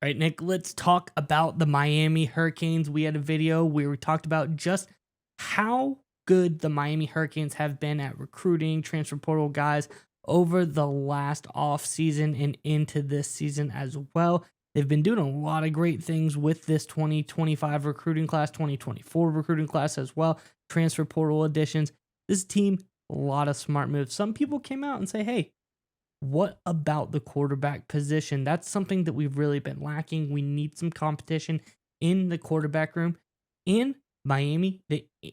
All right, Nick, let's talk about the Miami Hurricanes. We had a video where we talked about just how good the Miami Hurricanes have been at recruiting transfer portal guys over the last offseason and into this season as well. They've been doing a lot of great things with this 2025 recruiting class, 2024 recruiting class as well, transfer portal additions. This team, a lot of smart moves. Some people came out and say, hey, what about the quarterback position? That's something that we've really been lacking. We need some competition in the quarterback room. In Miami,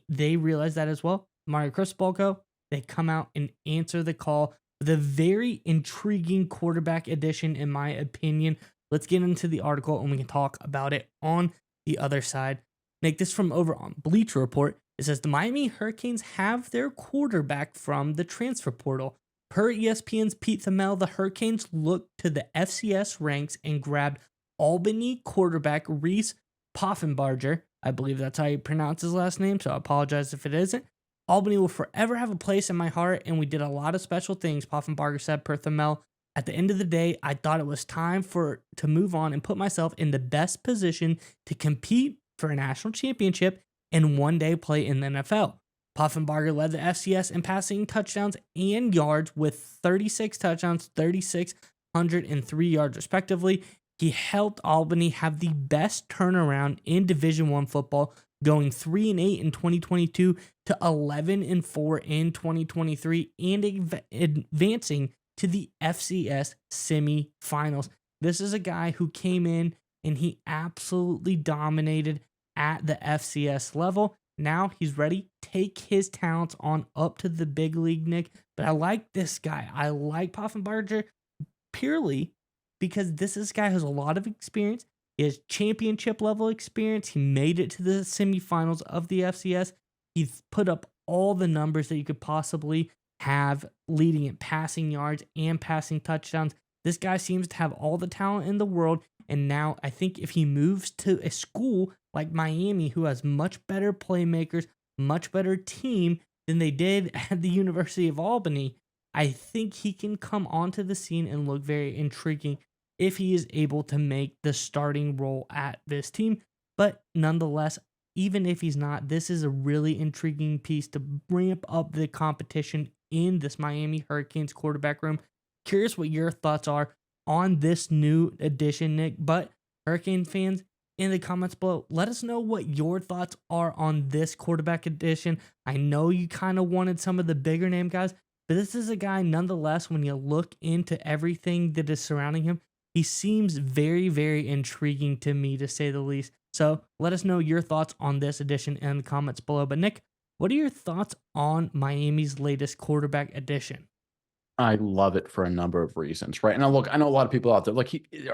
they realize that as well. Mario Cristobal, they come out and answer the call. The very intriguing quarterback addition, in my opinion. Let's get into the article and we can talk about it on the other side. Nick, this from over on Bleacher Report. It says the Miami Hurricanes have their quarterback from the transfer portal. Per ESPN's Pete Thamel, the Hurricanes looked to the FCS ranks and grabbed Albany quarterback Reese Poffenbarger. I believe that's how you pronounce his last name, so I apologize if it isn't. Albany will forever have a place in my heart, and we did a lot of special things, Poffenbarger said per Thamel. At the end of the day, I thought it was time to move on and put myself in the best position to compete for a national championship and one day play in the NFL. Poffenbarger led the FCS in passing touchdowns and yards with 36 touchdowns, 3,603 yards respectively. He helped Albany have the best turnaround in Division I football, going 3-8 in 2022 to 11-4 in 2023 and advancing to the FCS semifinals. This is a guy who came in and he absolutely dominated at the FCS level. Now he's ready. Take his talents on up to the big league, Nick. But I like this guy. I like Poffenbarger purely because this is a guy who has a lot of experience. He has championship level experience. He made it to the semifinals of the FCS. He's put up all the numbers that you could possibly have, leading in passing yards and passing touchdowns. This guy seems to have all the talent in the world. And now I think if he moves to a school like Miami, who has much better playmakers, much better team than they did at the University of Albany, I think he can come onto the scene and look very intriguing if he is able to make the starting role at this team. But nonetheless, even if he's not, this is a really intriguing piece to ramp up the competition in this Miami Hurricanes quarterback room. Curious what your thoughts are on this new addition, Nick. But Hurricane fans, in the comments below, let us know what your thoughts are on this quarterback addition. I know you kind of wanted some of the bigger name guys, but this is a guy nonetheless, when you look into everything that is surrounding him, he seems very, very intriguing to me, to say the least. So let us know your thoughts on this addition in the comments below. But Nick, what are your thoughts on Miami's latest quarterback addition? I love it for a number of reasons, right? And now, look, I know a lot of people out there are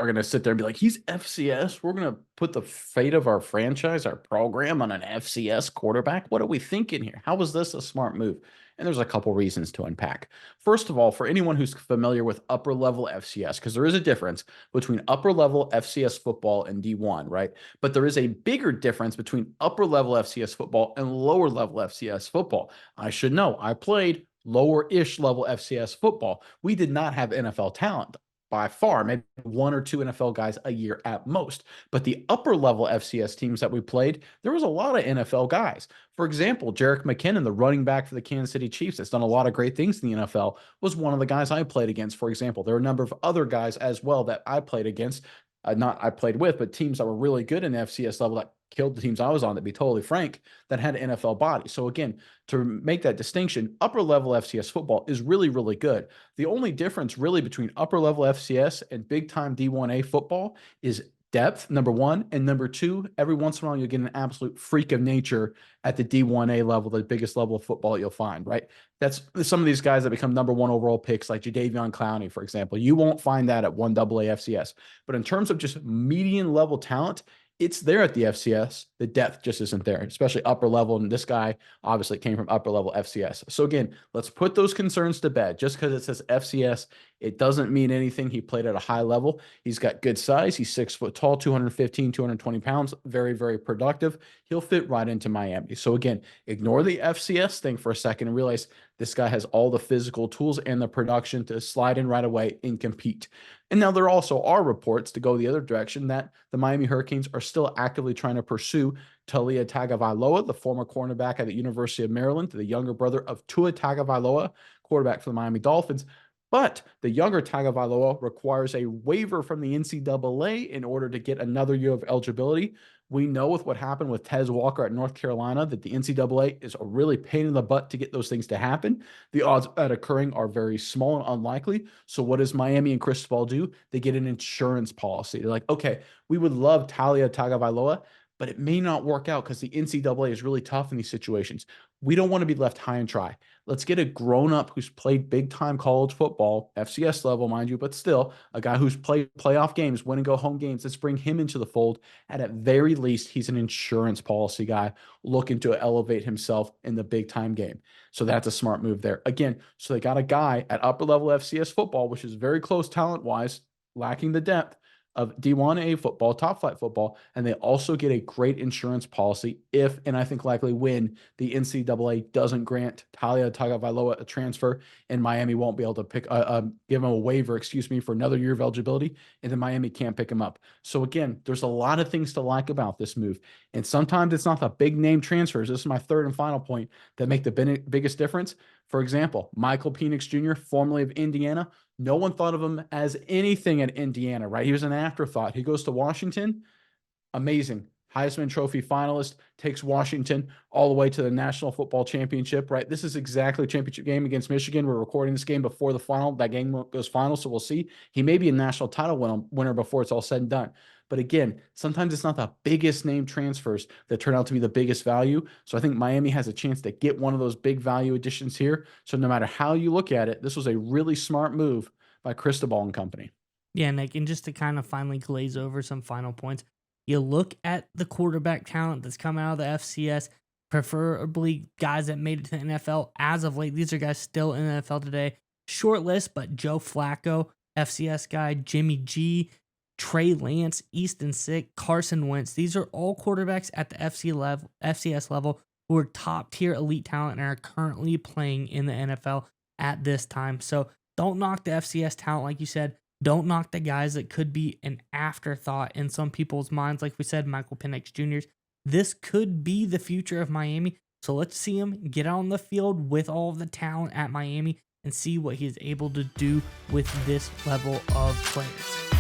going to sit there and be like, "He's FCS. We're going to put the fate of our franchise, our program, on an FCS quarterback. What are we thinking here? How was this a smart move?" And there's a couple reasons to unpack. First of all, for anyone who's familiar with upper level FCS, because there is a difference between upper level FCS football and D1, right? But there is a bigger difference between upper level FCS football and lower level FCS football. I should know. I played lower-ish level FCS football. We did not have NFL talent by far, maybe one or two NFL guys a year at most. But the upper level FCS teams that we played, there was a lot of NFL guys. For example, Jerick McKinnon, the running back for the Kansas City Chiefs, that's done a lot of great things in the NFL, was one of the guys I played against, for example. There are a number of other guys as well that I played against, not I played with, but teams that were really good in the FCS level that killed the teams I was on, to be totally frank, that had an NFL body. So again, to make that distinction, upper level FCS football is really, really good. The only difference really between upper level FCS and big time D1A football is depth, number one, and number two, every once in a while you'll get an absolute freak of nature at the D1A level, the biggest level of football you'll find, right? That's some of these guys that become number one overall picks, like Jadeveon Clowney, for example. You won't find that at 1AA FCS. But in terms of just median level talent, it's there at the FCS. The depth just isn't there, especially upper level. And this guy obviously came from upper level FCS. So again, let's put those concerns to bed. Just because it says FCS, it doesn't mean anything. He played at a high level. He's got good size. He's 6 foot tall, 215, 220 pounds. Very, very productive. He'll fit right into Miami. So again, ignore the FCS thing for a second and realize This guy has all the physical tools and the production to slide in right away and compete. And now there also are reports to go the other direction that the Miami Hurricanes are still actively trying to pursue Talia Tagovailoa, the former cornerback at the University of Maryland, the younger brother of Tua Tagovailoa, quarterback for the Miami Dolphins. But the younger Tagovailoa requires a waiver from the NCAA in order to get another year of eligibility. We know with what happened with Tez Walker at North Carolina that the NCAA is a really pain in the butt to get those things to happen. The odds of that occurring are very small and unlikely. So what does Miami and Cristobal do? They get an insurance policy. They're like, okay, we would love Talia Tagovailoa, but it may not work out because the NCAA is really tough in these situations. We don't want to be left high and dry. Let's get a grown up who's played big time college football, FCS level, mind you, but still a guy who's played playoff games, win and go home games. Let's bring him into the fold. And at very least, he's an insurance policy guy looking to elevate himself in the big time game. So that's a smart move there. Again, so they got a guy at upper level FCS football, which is very close talent wise, lacking the depth of D1A football, top flight football, and they also get a great insurance policy if, and I think likely when, the NCAA doesn't grant Talia Tagovailoa a transfer, and Miami won't be able to give him a waiver, for another year of eligibility, and then Miami can't pick him up. So again, there's a lot of things to like about this move, and sometimes it's not the big name transfers. This is my third and final point that make the biggest difference. For example, Michael Penix Jr., formerly of Indiana, no one thought of him as anything at Indiana, right? He was an afterthought. He goes to Washington. Amazing. Heisman Trophy finalist, takes Washington all the way to the National Football Championship, right? This is exactly a championship game against Michigan. We're recording this game before the final. That game goes final, so we'll see. He may be a national title winner before it's all said and done. But again, sometimes it's not the biggest name transfers that turn out to be the biggest value. So I think Miami has a chance to get one of those big value additions here. So no matter how you look at it, this was a really smart move by Cristobal and company. Yeah, Nick, and just to kind of finally glaze over some final points, you look at the quarterback talent that's come out of the FCS, preferably guys that made it to the NFL as of late. These are guys still in the NFL today. Short list, but Joe Flacco, FCS guy, Jimmy G, Trey Lance, Easton Sick, Carson Wentz. These are all quarterbacks at the FCS level who are top tier elite talent and are currently playing in the NFL at this time. So don't knock the FCS talent, like you said. Don't knock the guys that could be an afterthought in some people's minds. Like we said, Michael Penix Jr. This could be the future of Miami. So let's see him get out on the field with all of the talent at Miami and see what he's able to do with this level of players.